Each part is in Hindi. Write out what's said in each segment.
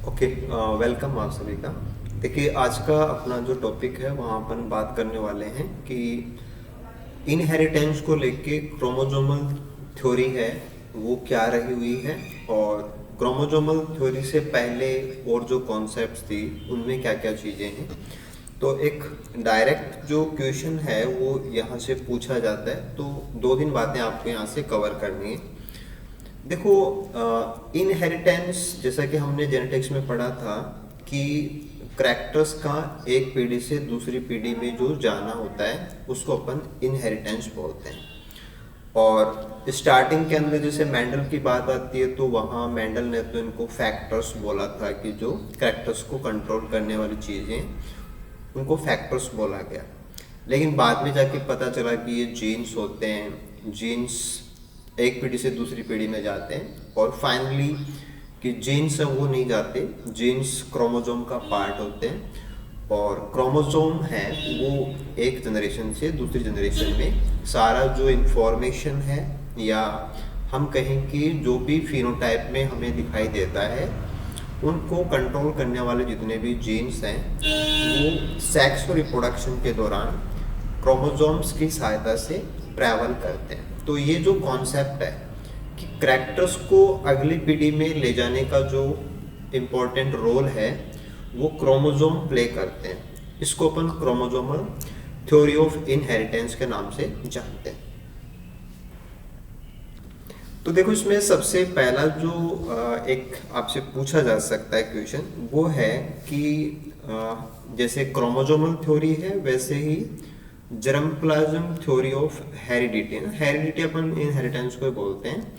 ओके। वेलकम आप सभी का। देखिए, आज का अपना जो टॉपिक है वहाँ अपन बात करने वाले हैं कि इनहेरिटेंस को लेके क्रोमोजोमल थ्योरी है वो क्या रही हुई है, और क्रोमोजोमल थ्योरी से पहले और जो कॉन्सेप्ट्स थी उनमें क्या क्या चीज़ें हैं। तो एक डायरेक्ट जो क्वेश्चन है वो यहाँ से पूछा जाता है, तो दो तीन बातें आपको यहाँ से कवर करनी है। देखो, इनहेरिटेंस जैसा कि हमने जेनेटिक्स में पढ़ा था कि करैक्टर्स का एक पीढ़ी से दूसरी पीढ़ी में जो जाना होता है उसको अपन इनहेरिटेंस बोलते हैं। और स्टार्टिंग के अंदर जैसे मेंडल की बात आती है तो वहाँ मेंडल ने तो इनको फैक्टर्स बोला था कि जो करैक्टर्स को कंट्रोल करने वाली चीज़ें उनको फैक्टर्स बोला गया। लेकिन बाद में जाके पता चला कि ये जीन्स होते हैं, जीन्स एक पीढ़ी से दूसरी पीढ़ी में जाते हैं, और फाइनली कि जीन्स है वो नहीं जाते, जीन्स क्रोमोसोम का पार्ट होते हैं, और क्रोमोसोम है वो एक जनरेशन से दूसरी जनरेशन में सारा जो इन्फॉर्मेशन है या हम कहें कि जो भी फिनोटाइप में हमें दिखाई देता है उनको कंट्रोल करने वाले जितने भी जीन्स हैं वो सेक्स और रिप्रोडक्शन के दौरान क्रोमोसोम्स की सहायता से ट्रैवल करते हैं। तो ये जो कॉन्सेप्ट है कि करैक्टर्स को अगली पीढ़ी में ले जाने का जो इम्पोर्टेंट रोल है वो क्रोमोसोम प्ले करते हैं, इसको अपन क्रोमोसोमल थ्योरी ऑफ इनहेरिटेंस के नाम से जानते हैं। तो देखो, इसमें सबसे पहला जो एक आपसे पूछा जा सकता है क्वेश्चन वो है कि जैसे क्रोमोसोमल थ्योरी है वैसे ही germ plasm theory of heredity है ना, हेरिडिटी अपन इनहेरिटेंस को बोलते हैं।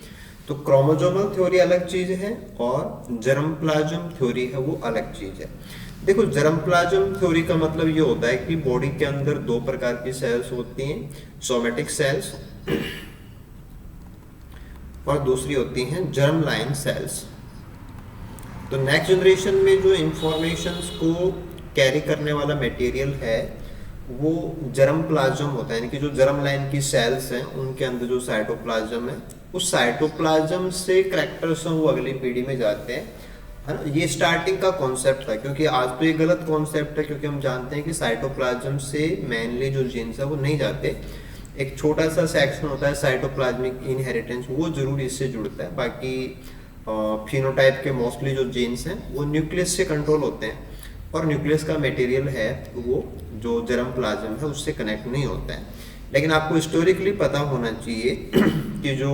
तो क्रोमोसोमल थ्योरी अलग चीज है और जर्म प्लाज्म थ्योरी है वो अलग चीज है। देखो, जर्म प्लाज्म थ्योरी का मतलब ये होता है कि बॉडी के अंदर दो प्रकार की सेल्स होती हैं, सोमेटिक सेल्स और दूसरी होती हैं जर्म लाइन सेल्स। तो नेक्स्ट जनरेशन में जो इंफॉर्मेशंस को कैरी करने वाला मटेरियल है वो जर्म प्लाज्म होता है, यानी कि जो जर्म लाइन की सेल्स हैं उनके अंदर जो साइटोप्लाज्म है उस साइटोप्लाज्म से करैक्टर्स हैं वो अगली पीढ़ी में जाते हैं, है ना। ये स्टार्टिंग का कॉन्सेप्ट था, क्योंकि आज तो ये गलत कॉन्सेप्ट है, क्योंकि हम जानते हैं कि साइटोप्लाज्म से मेनली जो जीन्स है वो नहीं जाते। एक छोटा सा सेक्शन होता है साइटोप्लाज्मिक इनहेरिटेंस, वो जरूर इससे जुड़ता है। बाकी फिनोटाइप के मोस्टली जो जीन्स हैं वो न्यूक्लियस से कंट्रोल होते हैं, और न्यूक्लियस का मटेरियल है वो जो जर्म प्लाज्म है उससे कनेक्ट नहीं होता है। लेकिन आपको हिस्टोरिकली पता होना चाहिए कि जो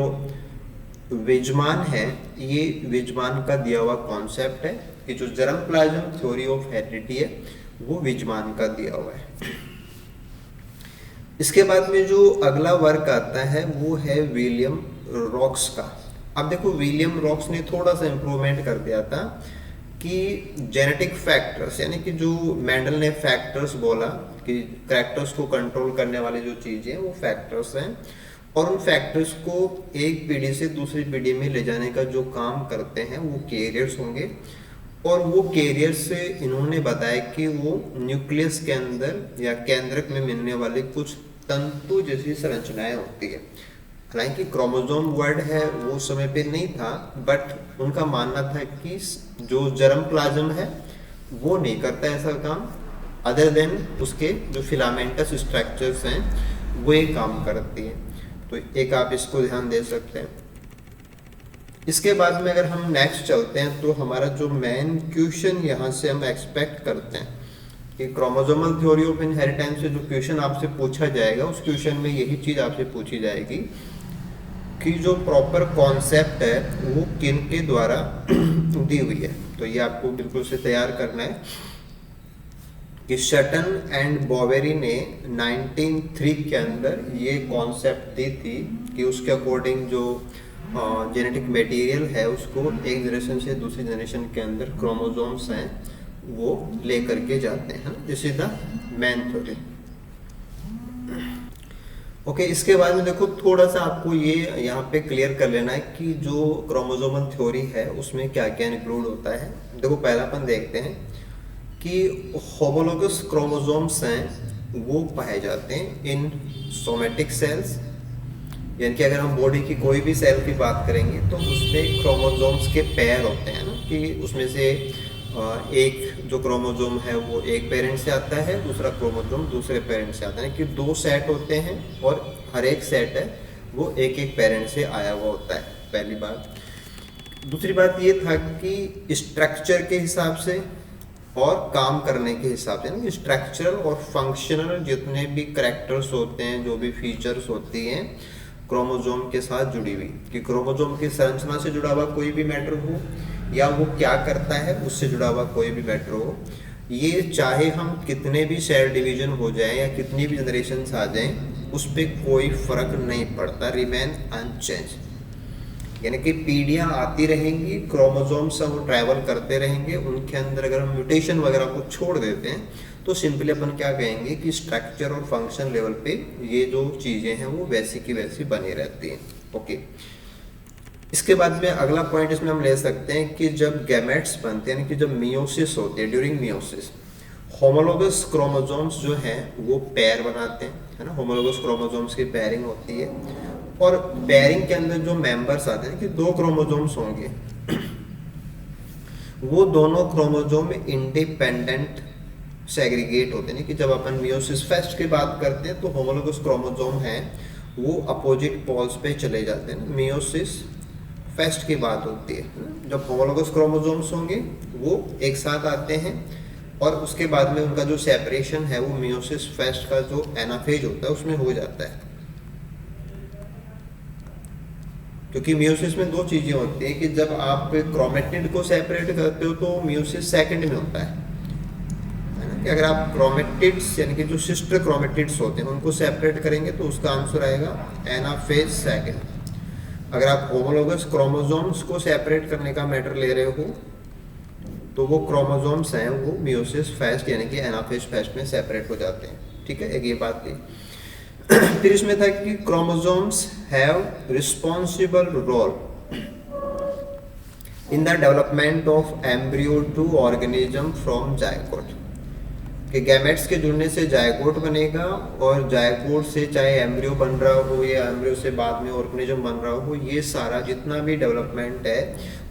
विजमान है ये विजमान का दिया हुआ कॉन्सेप्ट है कि जो germ plasm theory of heredity है वो विजमान का दिया हुआ है। इसके बाद में जो अगला वर्क आता है वो है विलियम रॉक्स का। अब देखो, विलियम रॉक्स ने थोड़ा सा इम्प्रूवमेंट कर दिया था कि जेनेटिक फैक्टर्स, यानी कि जो मेंडल ने फैक्टर्स बोला कि करैक्टर्स को कंट्रोल करने वाली जो चीज़ें वो फैक्टर्स हैं, और उन फैक्टर्स को एक पीढ़ी से दूसरी पीढ़ी में ले जाने का जो काम करते हैं वो कैरियर्स होंगे। और वो कैरियर से इन्होंने बताया कि वो न्यूक्लियस के अंदर या केंद्रक में मिलने वाले कुछ तंतु जैसी संरचनाएं होती है। हालांकि क्रोमोसोम वर्ड है वो समय पे नहीं था, बट उनका मानना था कि जो जर्म प्लाज्म है वो नहीं करता ऐसा काम, अदर देन उसके जो फिलामेंटस स्ट्रक्चर्स हैं वो ये काम करती है। तो एक आप इसको ध्यान दे सकते हैं। इसके बाद में अगर हम नेक्स्ट चलते हैं तो हमारा जो मेन क्वेश्चन यहाँ से हम एक्सपेक्ट करते हैं कि क्रोमोसोमल थ्योरी ऑफ इनहेरिटेंस से जो क्वेश्चन आपसे पूछा जाएगा उस क्वेश्चन में यही चीज़ आपसे पूछी जाएगी कि जो प्रॉपर कॉन्सेप्ट है वो किन के द्वारा दी हुई है। तो ये आपको बिल्कुल से तैयार करना है कि शटन एंड बॉवेरी ने 1903 के अंदर ये कॉन्सेप्ट दी थी कि उसके अकॉर्डिंग जो जेनेटिक मटेरियल है उसको एक जनरेशन से दूसरी जनरेशन के अंदर क्रोमोसोम्स हैं वो ले करके जाते हैं। This is the main theory. Okay, इसके बाद में देखो थोड़ा सा आपको ये यहाँ पे क्लियर कर लेना है कि जो क्रोमोसोमल थ्योरी है उसमें क्या क्या इंक्लूड होता है। देखो, पहला अपन देखते हैं कि होमोलोगस क्रोमोसोम्स हैं वो पाए जाते हैं इन सोमेटिक सेल्स, यानी कि अगर हम बॉडी की कोई भी सेल की बात करेंगे तो उसमें क्रोमोसोम्स के पेयर होते हैं ना, कि उसमें से एक जो क्रोमोसोम है वो एक पेरेंट से आता है, दूसरा क्रोमोसोम दूसरे पेरेंट से आता है, कि दो सेट होते हैं और हर एक सेट है वो एक एक पेरेंट से आया हुआ होता है, पहली बात। दूसरी बात ये था कि स्ट्रक्चर के हिसाब से और काम करने के हिसाब से, ना स्ट्रक्चरल और फंक्शनल जितने भी करैक्टर्स होते हैं, जो भी फीचर्स होती हैं क्रोमोसोम के साथ जुड़ी हुई, कि क्रोमोसोम की संरचना से जुड़ा हुआ कोई भी मैटर हो या वो क्या करता है उससे जुड़ा हुआ कोई भी मैटर हो, ये चाहे हम कितने भी सेल डिवीजन हो जाए या कितनी भी जनरेशन आ जाएं, उस पर कोई फर्क नहीं पड़ता, रिमेन अनचेंज। यानी कि पीढ़ियाँ आती रहेंगी, क्रोमोसोम्स वो ट्रैवल करते रहेंगे, उनके अंदर अगर हम म्यूटेशन वगैरह को छोड़ देते हैं तो सिंपली अपन क्या कहेंगे कि स्ट्रक्चर और फंक्शन लेवल पे ये जो चीज़ें हैं वो वैसी की वैसी बनी रहती हैं। ओके, इसके बाद में अगला पॉइंट इसमें हम ले सकते हैं कि जब गैमेट्स बनते हैं, यानी कि जब मियोसिस होती है, ड्यूरिंग मियोसिस होमोलोगस क्रोमोसोम्स जो हैं वो पेयर बनाते हैं, है ना, होमोलोगस क्रोमोसोम्स की पेयरिंग होती है, और पेयरिंग के अंदर जो मेंबर्स आते हैं कि दो क्रोमोसोम्स होंगे, वो दोनों क्रोमोसोम इंडिपेंडेंट सेग्रीगेट होते हैं, कि जब अपन मियोसिस फेस्ट की बात करते हैं तो होमोलोगस क्रोमोसोम हैं वो अपोजिट पोल्स पे चले जाते हैं, मियोसिस फेस्ट की बात होती है ना, जब होमोलोगस क्रोमोसोम्स होंगे वो एक साथ आते हैं और उसके बाद में उनका जो सेपरेशन है वो मियोसिस फेस्ट का जो एनाफेज होता है उसमें हो जाता है, क्योंकि मियोसिस में दो चीजें होती हैं कि जब आप क्रोमेटिड को सेपरेट करते हो तो मियोसिस सेकंड में होता है ना, कि अगर आप क्रोमेटिड्स यानी कि जो सिस्टर क्रोमेटिड्स होते हैं उनको सेपरेट करेंगे तो उसका आंसर आएगा एनाफेज सेकंड। अगर आप होमोलोगस क्रोमोसोम्स को सेपरेट करने का मैटर ले रहे हो तो वो क्रोमोसोम्स हैं वो मियोसिस फेस्ट यानी कि एनाफेज फेस्ट में सेपरेट हो जाते हैं। ठीक है, एक ये बात थी। फिर इसमें था कि chromosomes have responsible role in the development of embryo to organism from zygote, कि गैमेट्स के जुड़ने से जायगोट बनेगा और जायगोट से चाहे एम्ब्रियो बन रहा हो या एम्ब्रियो से बाद में ऑर्गेनिज्म बन रहा हो, ये सारा जितना भी डेवलपमेंट है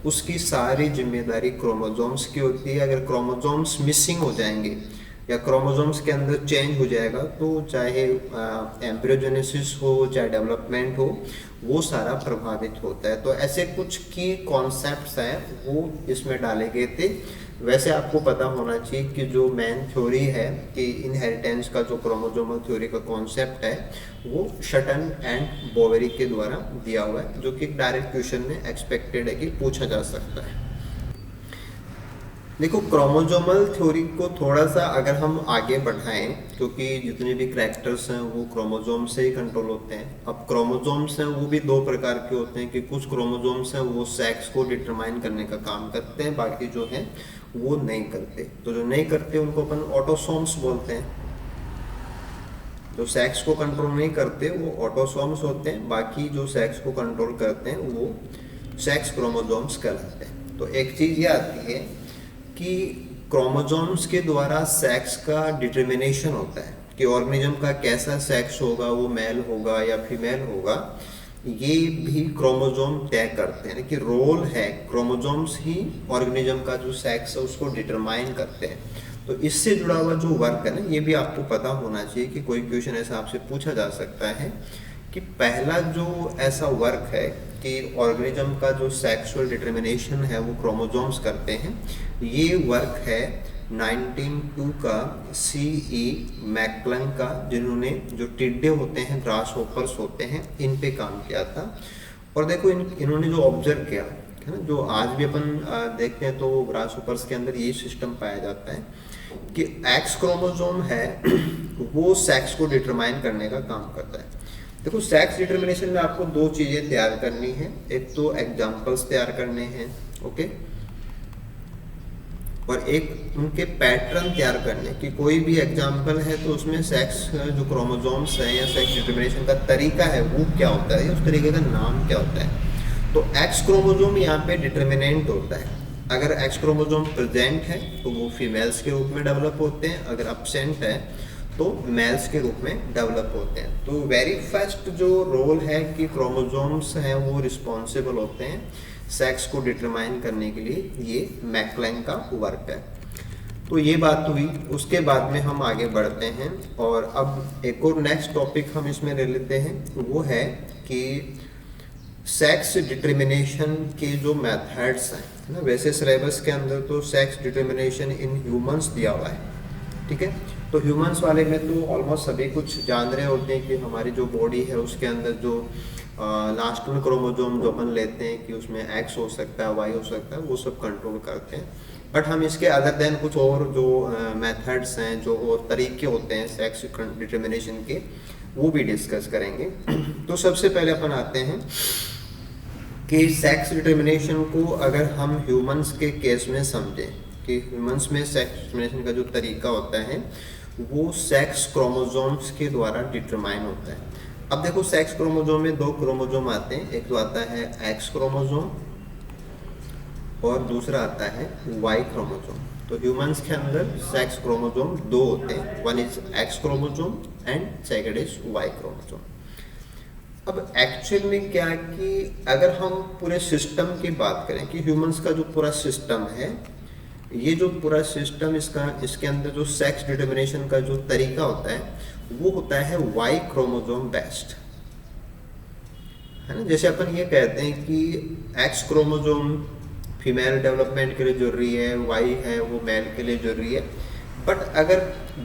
उसकी सारी जिम्मेदारी क्रोमोसोम्स की होती है। अगर क्रोमोसोम्स मिसिंग हो जाएंगे या क्रोमोसोम्स के अंदर चेंज हो जाएगा तो चाहे एम्ब्रियोजेनेसिस हो चाहे डेवलपमेंट हो वो सारा प्रभावित होता है। तो ऐसे कुछ की कॉन्सेप्ट्स हैं वो इसमें डाले गए थे। वैसे आपको पता होना चाहिए कि जो मेन थ्योरी है कि इनहेरिटेंस का जो क्रोमोसोमल थ्योरी का कॉन्सेप्ट है वो शटन एंड बोवेरी के द्वारा दिया हुआ है, जो कि डायरेक्ट क्वेश्चन में एक्सपेक्टेड है कि पूछा जा सकता है। देखो, क्रोमोसोमल थ्योरी को थोड़ा सा अगर हम आगे बढ़ाएं, क्योंकि जितने भी करैक्टर्स हैं वो क्रोमोसोम से ही कंट्रोल होते हैं। अब क्रोमोसोम्स हैं वो भी दो प्रकार के होते हैं कि कुछ क्रोमोसोम्स हैं वो सेक्स को डिटरमाइन करने का काम करते हैं, बाकी जो हैं वो नहीं करते। तो जो नहीं करते उनको अपन ऑटोसोम्स बोलते हैं। जो सेक्स को कंट्रोल नहीं करते वो ऑटोसोम्स होते हैं, बाकी जो सेक्स को कंट्रोल करते हैं वो सेक्स क्रोमोसोम्स कहलाते हैं। तो एक चीज़ ये आती है कि क्रोमोसोम्स के द्वारा सेक्स का डिटर्मिनेशन होता है कि ऑर्गेनिज्म का कैसा सेक्स होगा, वो मेल होगा या फीमेल होगा, ये भी क्रोमोसोम तय करते हैं कि रोल है, क्रोमोसोम्स ही ऑर्गेनिज्म का जो सेक्स है उसको डिटरमाइन करते हैं। तो इससे जुड़ा हुआ जो वर्क है ना, ये भी आपको पता होना चाहिए कि कोई क्वेश्चन ऐसा आपसे पूछा जा सकता है कि पहला जो ऐसा वर्क है कि ऑर्गेनिज्म का जो सेक्सुअल डिटर्मिनेशन है वो क्रोमोसोम्स करते हैं, ये वर्क है 1902 का C.E. मैकक्लन का, जिन्होंने जो टिड्डे होते हैं, ग्रास होपर्स होते हैं, इन पे काम किया था। और देखो इन्होंने जो ऑब्जर्व किया है ना, जो आज भी अपन देखते हैं तो ग्रास होपर्स के अंदर ये सिस्टम पाया जाता है कि एक्स क्रोमोसोम है वो सेक्स को डिटरमाइन करने का काम करता है। देखो, सेक्स डिटर्मिनेशन में आपको दो चीज़ें तैयार करनी है, एक तो एग्जाम्पल्स तैयार करने हैं, ओके, और एक उनके पैटर्न तैयार करने कि कोई भी एग्जाम्पल है तो उसमें सेक्स जो क्रोमोसोम्स है या सेक्स डिटर्मिनेशन का तरीका है वो क्या होता है, उस तरीके का नाम क्या होता है। तो एक्स क्रोमोसोम यहाँ पे डिटर्मिनेंट होता है। अगर एक्स क्रोमोसोम प्रेजेंट है तो वो फीमेल्स के रूप में डेवलप होते हैं, अगर अब्सेंट है तो मेल्स के रूप में डेवलप होते हैं। तो वेरी फर्स्ट जो रोल है कि क्रोमोसोम्स हैं वो रिस्पॉन्सिबल होते हैं सेक्स को डिटरमाइन करने के लिए ये मैकक्लेन का वर्क है। तो ये बात हुई, उसके बाद में हम आगे बढ़ते हैं और अब एक और नेक्स्ट टॉपिक हम इसमें ले लेते हैं, वो है कि सेक्स डिटर्मिनेशन के जो मेथड्स हैं ना। वैसे सिलेबस के अंदर तो सेक्स डिटर्मिनेशन इन ह्यूमंस दिया हुआ है, ठीक है। तो ह्यूमंस वाले में तो ऑलमोस्ट सभी कुछ जान रहे होते हैं कि हमारी जो बॉडी है उसके अंदर जो लास्ट में क्रोमोसोम जो अपन लेते हैं कि उसमें एक्स हो सकता है, वाई हो सकता है, वो सब कंट्रोल करते हैं। बट हम इसके अदर देन कुछ और जो मेथड्स हैं, जो और तरीके होते हैं सेक्स डिटर्मिनेशन के, वो भी डिस्कस करेंगे। तो सबसे पहले अपन आते हैं कि सेक्स डिटर्मिनेशन को अगर हम ह्यूमंस के केस में समझें कि ह्यूमंस में सेक्स डिटर्मिनेशन का जो तरीका होता है वो सेक्स क्रोमोसोम्स के द्वारा डिटरमाइन होता है। अब देखो, सेक्स क्रोमोसोम में दो क्रोमोसोम आते हैं, एक तो आता है एक्स क्रोमोसोम और दूसरा आता है वाई क्रोमोसोम। तो ह्यूमंस के अंदर सेक्स क्रोमोसोम दो होते हैं, one is X chromosome and second is Y chromosome. अब एक्चुअल में क्या कि अगर हम पूरे सिस्टम की बात करें कि ह्यूमंस का जो पूरा सिस्टम है, ये जो पूरा सिस्टम इसके अंदर जो सेक्स डिटर्मिनेशन का जो तरीका होता है वो होता है वाई क्रोमोसोम बेस्ड, है ना। जैसे अपन ये कहते हैं कि एक्स क्रोमोसोम फीमेल डेवलपमेंट के लिए जरूरी है, वाई है वो मेल के लिए जरूरी है। बट अगर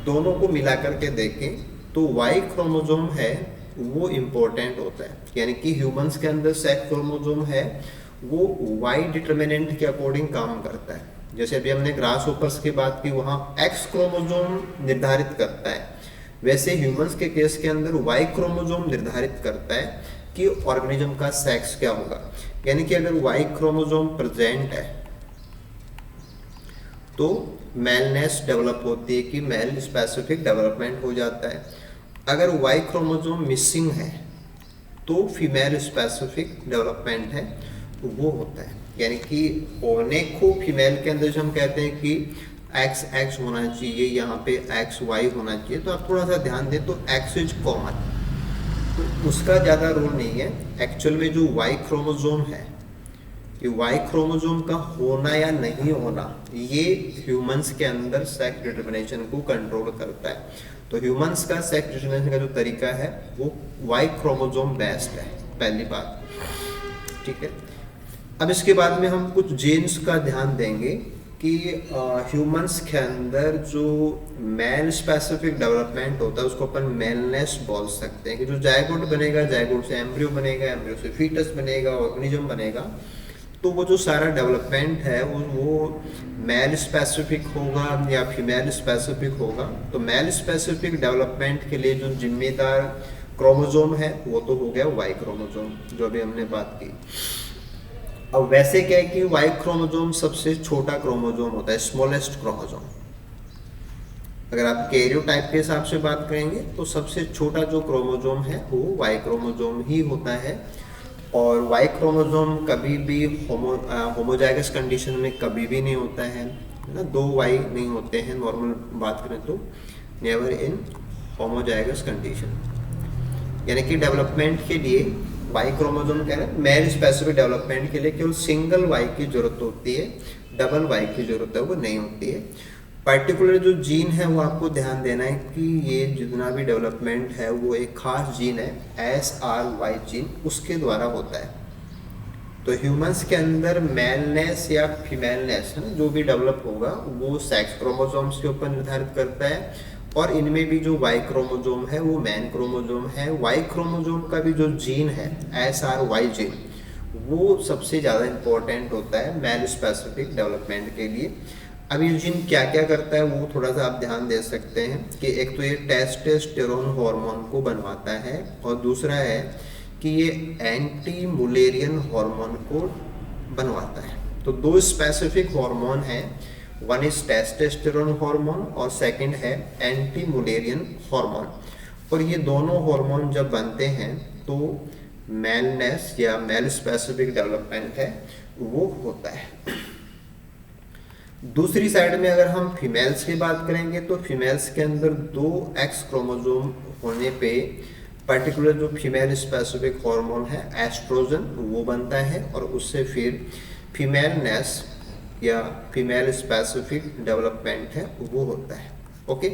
दोनों को मिला करके देखें तो वाई क्रोमोसोम है वो इम्पोर्टेंट होता है, यानी कि ह्यूमंस के अंदर सेक्स क्रोमोसोम है वो वाई डिटर्मिनेंट के अकॉर्डिंग काम करता है। जैसे अभी हमने ग्रास होपर्स की बात की, वहाँ एक्स क्रोमोसोम निर्धारित करता है, वैसे ह्यूमंस के केस के अंदर वाई क्रोमोसोम निर्धारित करता है कि ऑर्गेनिज्म का सेक्स क्या होगा। यानी कि अगर वाई क्रोमोसोम प्रेजेंट है तो मेलनेस डेवलप होती है कि मेल स्पेसिफिक डेवलपमेंट हो जाता है। अगर वाई क्रोमोसोम मिसिंग है तो फीमेल स्पेसिफिक डेवलपमेंट है वो होता है। यानी कि होने को फीमेल के अंदर जो हम कहते हैं कि एक्स एक्स होना चाहिए, यहाँ पे एक्स वाई होना चाहिए, तो आप थोड़ा सा ध्यान दें तो एक्स इज कॉमन, तो उसका ज़्यादा रोल नहीं है। एक्चुअल में जो वाई क्रोमोसोम है, कि वाई क्रोमोसोम का होना या नहीं होना, ये ह्यूमंस के अंदर सेक्स डिटर्मिनेशन को कंट्रोल करता है। तो ह्यूमंस का सेक्स डिटर्मिनेशन का जो तरीका है वो वाई क्रोमोसोम बेस्ड है, पहली बात, ठीक है। अब इसके बाद में हम कुछ जीन्स का ध्यान देंगे कि ह्यूमंस के अंदर जो मेल स्पेसिफिक डेवलपमेंट होता है उसको अपन मेलनेस बोल सकते हैं, कि जो जायगोट बनेगा, जायगोट से एम्ब्रियो बनेगा, एम्ब्रियो से फीटस बनेगा, ऑर्गेनिज्म बनेगा, तो वो जो सारा डेवलपमेंट है वो मेल स्पेसिफिक होगा या फीमेल स्पेसिफिक होगा। तो मेल स्पेसिफिक डेवलपमेंट के लिए जो जिम्मेदार क्रोमोसोम है वो तो हो गया वाई क्रोमोसोम, जो अभी हमने बात की। अब वैसे क्या है कि वाई क्रोमोसोम सबसे छोटा क्रोमोसोम होता है, स्मॉलेस्ट क्रोमोसोम। अगर आप कैरियोटाइप के हिसाब से बात करेंगे तो सबसे छोटा जो क्रोमोसोम है वो वाई क्रोमोसोम ही होता है। और वाई क्रोमोसोम कभी भी होमोजाइगस कंडीशन में कभी भी नहीं होता है ना, दो वाई नहीं होते हैं नॉर्मल बात करें तो, नेवर इन होमोजाइगस कंडीशन। यानी कि डेवलपमेंट के लिए वाई क्रोमोसोम कह रहे हैं मेल स्पेसिफिक डेवलपमेंट के लिए केवल सिंगल वाई की जरूरत होती है, डबल वाई की जरूरत है वो नहीं होती है। पर्टिकुलर जो जीन है वो आपको ध्यान देना है कि ये जितना भी डेवलपमेंट है वो एक खास जीन है, SRY जीन, उसके द्वारा होता है। तो ह्यूमंस के अंदर मेलनेस या फीमेलनेस है जो भी डेवलप होगा वो सेक्स क्रोमोसोम्स के ऊपर निर्धारित करता है। और इनमें भी जो वाई क्रोमोसोम है वो मैन क्रोमोसोम है। वाई क्रोमोसोम का भी जो जीन है SRY जीन, वो सबसे ज़्यादा इम्पोर्टेंट होता है मेल स्पेसिफिक डेवलपमेंट के लिए। अब ये जीन क्या क्या करता है वो थोड़ा सा आप ध्यान दे सकते हैं कि एक तो ये टेस्टोस्टेरोन हार्मोन को बनवाता है और दूसरा है कि ये एंटी मुलेरियन हार्मोन को बनवाता है। तो दो स्पेसिफिक हार्मोन हैं, वन इज टेस्टोस्टेरोन हार्मोन और सेकंड है एंटी मुलेरियन हार्मोन। और ये दोनों हार्मोन जब बनते हैं तो मेलनेस या मेल स्पेसिफिक डेवलपमेंट है वो होता है। दूसरी साइड में अगर हम फीमेल्स की बात करेंगे तो फीमेल्स के अंदर दो एक्स क्रोमोसोम होने पे पर्टिकुलर जो फीमेल स्पेसिफिक हार्मोन है एस्ट्रोजन वो बनता है और उससे फिर फीमेलनेस या फीमेल स्पेसिफिक डेवलपमेंट है वो होता है। ओके,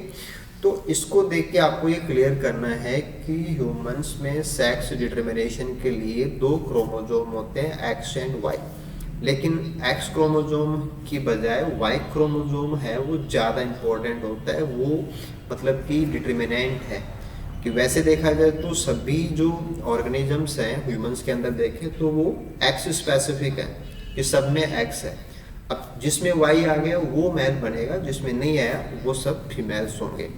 तो इसको देख के आपको ये क्लियर करना है कि ह्यूमंस में सेक्स डिटरमिनेशन के लिए 2 क्रोमोसोम होते हैं एक्स एंड वाई, लेकिन एक्स क्रोमोसोम की बजाय वाई क्रोमोसोम है वो ज़्यादा इम्पोर्टेंट होता है, वो मतलब कि डिटरमिनेंट है। कि वैसे देखा जाए तो सभी जो ऑर्गेनिजम्स हैं ह्यूमंस के अंदर देखें तो वो एक्स स्पेसिफिक है कि सब में एक्स है। अब जिसमें वाई आ गया वो मेल बनेगा, जिसमें नहीं आया वो सब फीमेल्स होंगे।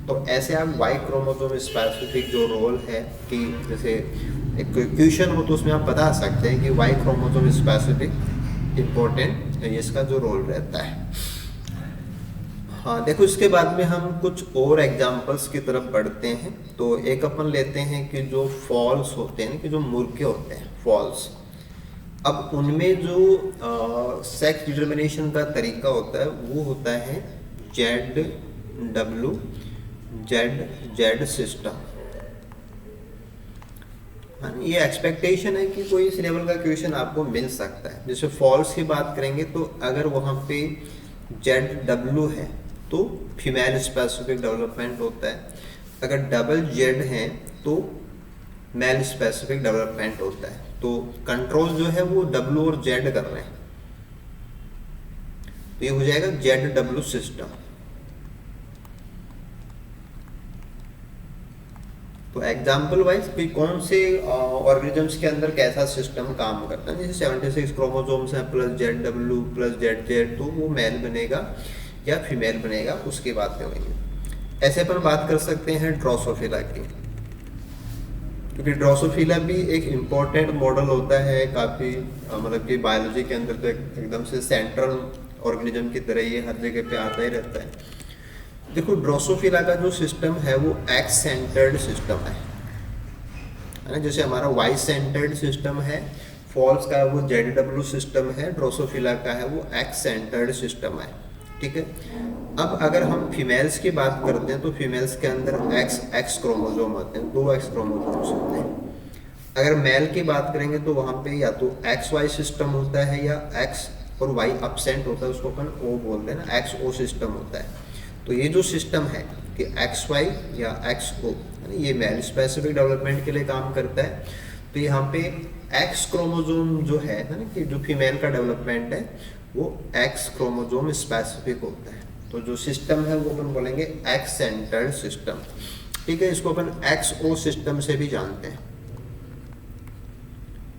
तो ऐसे आप वाई क्रोमोसोम स्पेसिफिक जो रोल है कि जैसे एक क्वेश्चन हो तो उसमें आप बता सकते हैं कि वाई क्रोमोसोम स्पेसिफिक इम्पोर्टेंट इसका जो रोल रहता है। हाँ देखो, इसके बाद में हम कुछ और एग्जांपल्स की तरफ बढ़ते हैं। तो एक अपन लेते हैं कि जो फॉल्स होते हैं, कि जो मुर्गे होते हैं फॉल्स, अब उनमें जो सेक्स डिटरमिनेशन का तरीका होता है वो होता है ZW सिस्टम। ये एक्सपेक्टेशन है कि कोई इस लेवल का क्वेश्चन आपको मिल सकता है। जैसे फॉल्स की बात करेंगे तो अगर वहाँ पे ZW है तो फीमेल स्पेसिफिक डेवलपमेंट होता है, अगर डबल जेड है तो मेल स्पेसिफिक डेवलपमेंट होता है। तो कंट्रोल जो है वो W और Z कर रहे हैं, तो ये हो जाएगा ZW सिस्टम। तो एग्जाम्पल वाइज कि कौन से ऑर्गेनिजम्स के अंदर कैसा सिस्टम काम करता है, जैसे 76 क्रोमोसोम्स हैं प्लस ZW प्लस ZZ, तो वो मेल बनेगा या फीमेल बनेगा, उसकी बात करेंगे। ऐसे पर बात कर सकते हैं ड्रोसोफिला की, क्योंकि ड्रोसोफिला भी एक इम्पोर्टेंट मॉडल होता है काफ़ी, मतलब कि बायोलॉजी के अंदर तो एकदम से सेंट्रल ऑर्गेनिज्म की तरह ये हर जगह पे आता ही रहता है। देखो, ड्रोसोफिला का जो सिस्टम है वो एक्स सेंटर्ड सिस्टम है ना। जैसे हमारा वाई सेंटर्ड सिस्टम है, फॉल्स का वो ZW सिस्टम है, ड्रोसोफिला का है वो एक्स सेंटर्ड सिस्टम है। ठीक है, अब अगर हम फीमेल्स की बात करते हैं तो फीमेल्स के अंदर एक्स क्रोमोसोम होते हैं, 2 एक्स क्रोमोसोम्स होते हैं। अगर मेल की बात करेंगे तो वहाँ पे या तो XY सिस्टम होता है या एक्स और वाई अपसेंट होता है, उसको अपन O बोलते हैं ना, XO सिस्टम होता है। तो ये जो सिस्टम है कि XY या XO, ये मेल स्पेसिफिक डेवलपमेंट के लिए काम करता है। तो यहाँ पे एक्स क्रोमोसोम जो है ना, कि जो फीमेल का डेवलपमेंट है वो एक्स क्रोमोसोम स्पेसिफिक होता है। तो जो सिस्टम है वो अपन बोलेंगे एक्स सेंटर्ड सिस्टम। ठीक है, इसको अपन XO सिस्टम से भी जानते हैं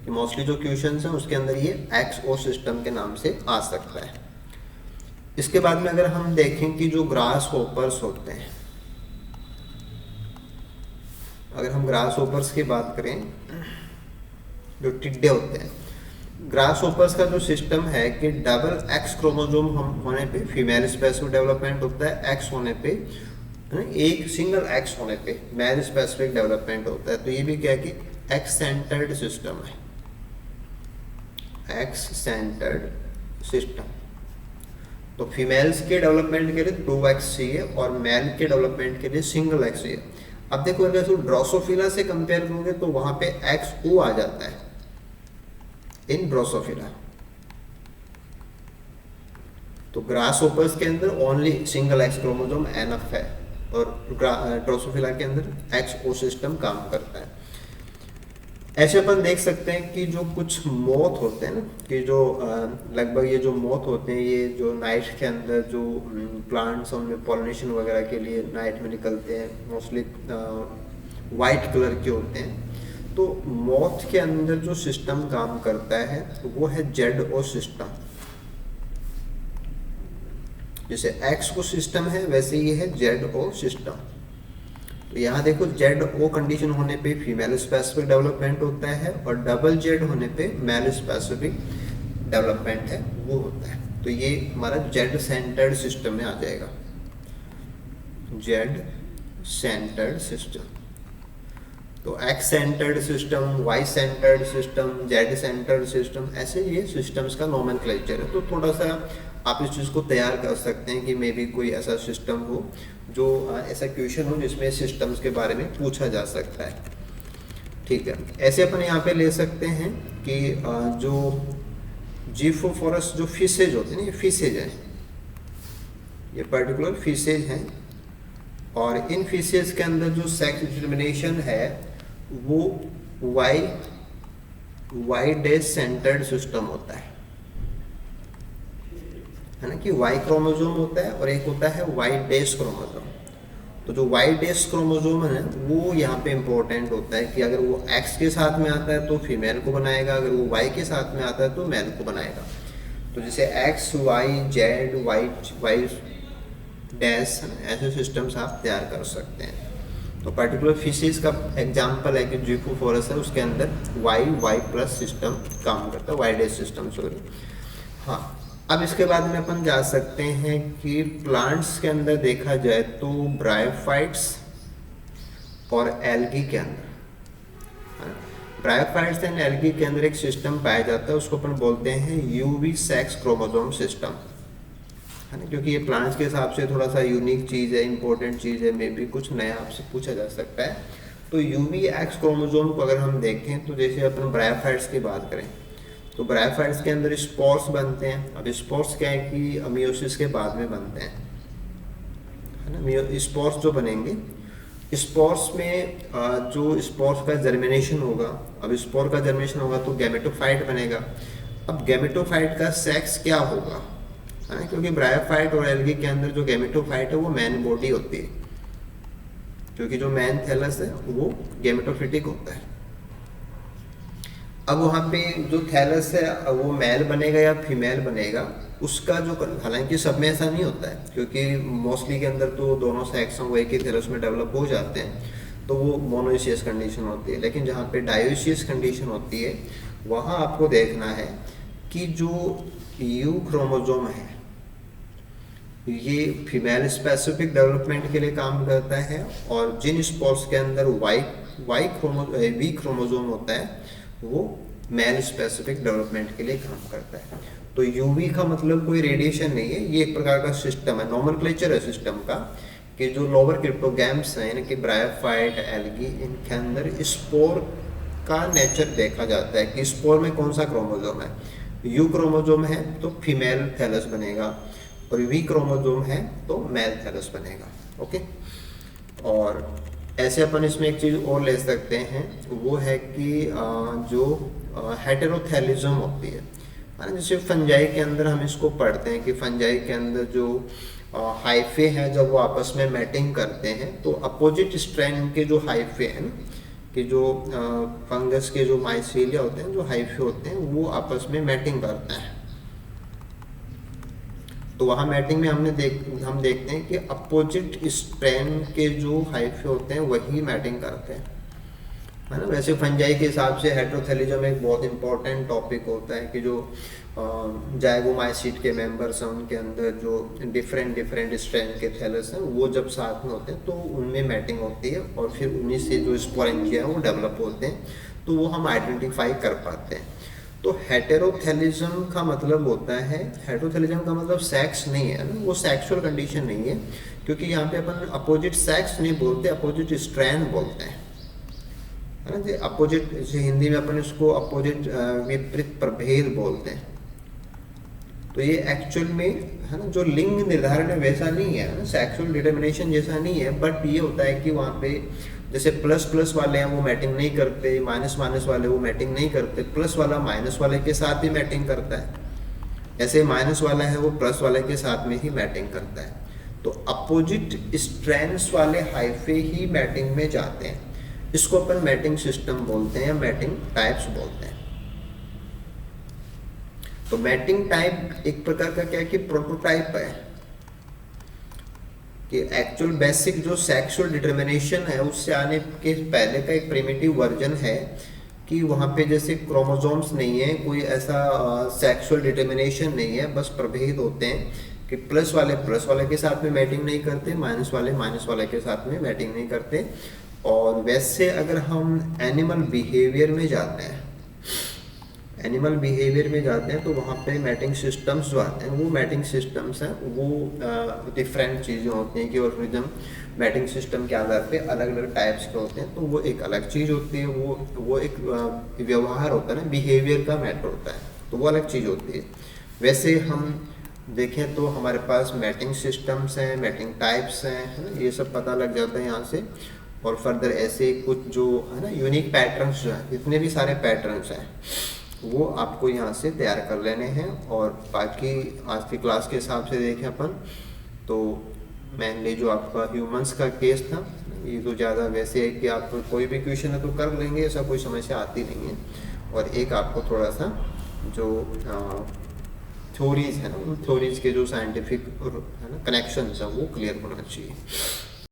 कि मोस्टली जो क्वेश्चंस हैं उसके अंदर ये XO सिस्टम के नाम से आ सकता है। इसके बाद में अगर हम देखें कि जो ग्रास होपर्स होते हैं, अगर हम ग्रास होपर्स की बात करें, जो टिड्डे होते हैं, ग्रास होपर्स का जो सिस्टम है कि डबल एक्स क्रोमोसोम होने पे फीमेल स्पेसिफिक डेवलपमेंट होता है, एक्स होने पे एक सिंगल एक्स होने पे मेल स्पेसिफिक डेवलपमेंट होता है। तो ये भी क्या है कि एक्स सेंटर्ड सिस्टम है, एक्स सेंटर्ड सिस्टम। तो फीमेल्स के डेवलपमेंट के लिए 2x चाहिए और मेल के डेवलपमेंट के लिए सिंगल x चाहिए। अब देखो, अगर तो ड्रोसोफिला से कंपेयर करोगे तो वहां पे XO आ जाता है इन ड्रोसोफिला। तो ग्रास होपर्स के अंदर only single x chromosome enough है और ड्रोसोफिला के अंदर XO सिस्टम काम करता है। ऐसे अपन देख सकते हैं कि जो कुछ मोथ होते हैं ना, कि जो लगभग ये जो मोथ होते हैं, ये जो नाइट के अंदर जो प्लांट्स उनमें पॉलिनेशन वगैरह के लिए नाइट में निकलते हैं, मोस्टली वाइट कलर के होते हैं। तो मोथ के अंदर जो सिस्टम काम करता है वो है ZO सिस्टम। जैसे XO सिस्टम है वैसे ये है ZO सिस्टम। तो यहाँ देखो, ZO कंडीशन होने पे फीमेल स्पेसिफिक डेवलपमेंट होता है और डबल Z होने पे मेल स्पेसिफिक डेवलपमेंट है वो होता है। तो ये हमारा Z सेंटर्ड सिस्टम में आ जाएगा, Z सेंटर्ड सिस्टम। तो X centred system, Y centred system, Z centred system, ऐसे ये सिस्टम्स का नोमेनक्लेचर है। तो थोड़ा सा आप इस चीज़ को तैयार कर सकते हैं कि मे बी कोई ऐसा सिस्टम हो जो ऐसा क्वेश्चन हो जिसमें सिस्टम्स के बारे में पूछा जा सकता है। ठीक है, ऐसे अपन यहाँ पे ले सकते हैं कि जो जीफोफोरस जो फिशेज होते हैं, ये फिशेज हैं, ये पर्टिकुलर फिशेज हैं, और इन फिशेज के अंदर जो सेक्स डिटर्मिनेशन है वो वाई डैश सेंटर्ड सिस्टम होता है ना, कि वाई क्रोमोसोम होता है और एक होता है वाई डैश क्रोमोसोम। तो जो वाई डैश क्रोमोसोम है वो यहाँ पे इंपॉर्टेंट होता है कि अगर वो एक्स के साथ में आता है तो फीमेल को बनाएगा, अगर वो वाई के साथ में आता है तो मेल को बनाएगा। तो जैसे X Y Z Y dash ऐसे सिस्टम्स आप तैयार कर सकते हैं। तो पर्टिकुलर फिशेज का एग्जांपल है कि जीफोफोरस है, उसके अंदर वाई प्लस सिस्टम काम करता है, वाई डैश सिस्टम, सॉरी। हाँ, अब इसके बाद में अपन जा सकते हैं कि प्लांट्स के अंदर देखा जाए तो ब्रायोफाइट्स और एल्गी के अंदर, ब्रायोफाइट्स एंड एल्गी के अंदर एक सिस्टम पाया जाता है, उसको अपन बोलते हैं यूवी सेक्स क्रोमोसोम सिस्टम, है ना। क्योंकि ये प्लांट्स के हिसाब से थोड़ा सा यूनिक चीज़ है, इंपॉर्टेंट चीज़ है, मे बी कुछ नया आपसे पूछा जा सकता है। तो यूवी एक्स क्रोमोसोम को अगर हम देखें तो जैसे अपन ब्रायोफाइट्स की बात करें तो ब्रायोफाइट्स के अंदर स्पोर्स बनते हैं। अब स्पोर्स क्या है कि मियोसिस के बाद में बनते हैं, है ना। स्पोर्स जो बनेंगे, स्पोर्स में जो स्पोर्स का जर्मिनेशन होगा, अब स्पोर का जर्मिनेशन होगा तो गैमेटोफाइट बनेगा। अब गैमेटोफाइट का सेक्स क्या होगा, है ना, क्योंकि ब्रायोफाइट और एल्गी के अंदर जो गैमेटोफाइट है वो मैन बॉडी होती है, क्योंकि जो मैन थैलस है वो गैमेटोफिटिक होता है। अब वहाँ पे जो थैलस है वो मेल बनेगा या फीमेल बनेगा, उसका जो, हालांकि सब में ऐसा नहीं होता है क्योंकि मोस्टली के अंदर तो दोनों सेक्स वो एक ही थैलस में डेवलप हो जाते हैं, तो वो मोनोइशियस कंडीशन होती है। लेकिन जहाँ पे डायोइशियस कंडीशन होती है वहाँ आपको देखना है कि जो यू क्रोमोसोम है ये फीमेल स्पेसिफिक डेवलपमेंट के लिए काम करता है, और जिन स्पोर्स के अंदर वी क्रोमोसोम होता है वो मेल स्पेसिफिक डेवलपमेंट के लिए काम करता है। तो यूवी का मतलब कोई रेडिएशन नहीं है, ये एक प्रकार का सिस्टम है, नॉमेनक्लेचर है सिस्टम का, कि जो लोअर क्रिप्टोगैम्स हैं, यानी कि ब्रायोफाइट एल्गी, इनके अंदर स्पोर का नेचर देखा जाता है कि स्पोर में कौन सा क्रोमोसोम है। यू क्रोमोसोम है तो फीमेल थैलस बनेगा, और वी क्रोमोसोम है तो मेल थैलस बनेगा। ओके, और ऐसे अपन इसमें एक चीज़ और ले सकते हैं, वो है कि जो हेटेरोथैलिज्म होती है ना, जैसे फंजाई के अंदर हम इसको पढ़ते हैं कि फंजाई के अंदर जो हाइफे हैं जब वो आपस में मैटिंग करते हैं तो अपोजिट स्ट्रैंड के जो हाइफे हैं ना, कि जो फंगस के जो माइसीलिया होते हैं, जो हाइफे होते हैं वो आपस में मैटिंग करते हैं। तो वहाँ मैटिंग में हम देखते हैं कि अपोजिट स्ट्रैंड के जो हाइफे होते हैं वही मैटिंग करते हैं, है ना। वैसे फंजाई के हिसाब से हेटेरोथैलिज्म एक बहुत इंपॉर्टेंट टॉपिक होता है कि जो जाइगोमाइसीट के मेंबर्स हैं उनके अंदर जो डिफरेंट स्ट्रैंड के थैलस हैं वो जब साथ में होते हैं तो उनमें मैटिंग होती है, और फिर उन्हीं से जो स्पोरेंजिया है वो डेवलप होते हैं, तो वो हम आइडेंटिफाई कर पाते हैं। तो हेटेरोथैलिज्म का मतलब होता है, हेटेरोथैलिज्म का मतलब सेक्स नहीं है ना, वो सेक्सुअल कंडीशन नहीं है, क्योंकि यहाँ पे अपन अपोजिट सेक्स नहीं बोलते, अपोजिट स्ट्रैंड बोलते हैं, है ना जी। अपोजिट, जैसे हिंदी में अपन इसको अपोजिट विपरीत प्रभेद बोलते हैं। तो ये एक्चुअल में, है ना, जो लिंग निर्धारण है वैसा नहीं है ना, सेक्सुअल डिटर्मिनेशन जैसा नहीं है, बट ये होता है कि वहाँ पे जैसे प्लस वाले हैं वो मैटिंग नहीं करते, माइनस वाले वो मैटिंग नहीं करते, प्लस वाला माइनस वाले के साथ ही मैटिंग करता है, ऐसे माइनस वाला है वो प्लस वाले के साथ में ही मैटिंग करता है। तो अपोजिट स्ट्रैंड्स वाले हाइफे ही मैटिंग में जाते हैं, इसको अपन मैटिंग सिस्टम बोलते हैं या मैटिंग टाइप्स बोलते हैं। तो मैटिंग टाइप एक प्रकार का क्या है कि प्रोटोटाइप है, कि एक्चुअल बेसिक जो सेक्सुअल डिटर्मिनेशन है उससे आने के पहले का एक प्रिमिटिव वर्जन है, कि वहाँ पे जैसे क्रोमोसोम्स नहीं है, कोई ऐसा सेक्सुअल डिटर्मिनेशन नहीं है, बस प्रभेद होते हैं कि प्लस वाले के साथ में मैटिंग नहीं करते, माइनस वाले के साथ में मैटिंग नहीं करते। और वैसे अगर हम एनिमल बिहेवियर में जाते हैं, एनिमल बिहेवियर में जाते हैं तो वहाँ पे मैटिंग सिस्टम्स जो आते हैं, वो मैटिंग सिस्टम्स हैं, वो डिफरेंट चीज़ें होती हैं कि ऑर्गेनिज्म मैटिंग सिस्टम के आधार पे अलग अलग टाइप्स के होते हैं, तो वो एक अलग चीज़ होती है। वो एक व्यवहार होता है ना, बिहेवियर का मैटर होता है, तो वो अलग चीज़ होती है। वैसे हम देखें तो हमारे पास मैटिंग सिस्टम्स हैं, मैटिंग टाइप्स हैं, है ना, ये सब पता लग जाता है यहाँ से। और फर्दर ऐसे कुछ जो है ना यूनिक पैटर्न्स जो हैं, जितने भी सारे पैटर्न्स हैं वो आपको यहाँ से तैयार कर लेने हैं। और बाकी आज की क्लास के हिसाब से देखें अपन तो मेनली जो आपका ह्यूमंस का केस था, ये तो ज़्यादा वैसे है कि आप कोई भी क्वेश्चन है तो कर लेंगे, ऐसा कोई समस्या आती नहीं है। और एक आपको थोड़ा सा जो थ्योरीज है ना, उन थ्योरीज के जो साइंटिफिक है ना कनेक्शंस है वो क्लियर होना चाहिए।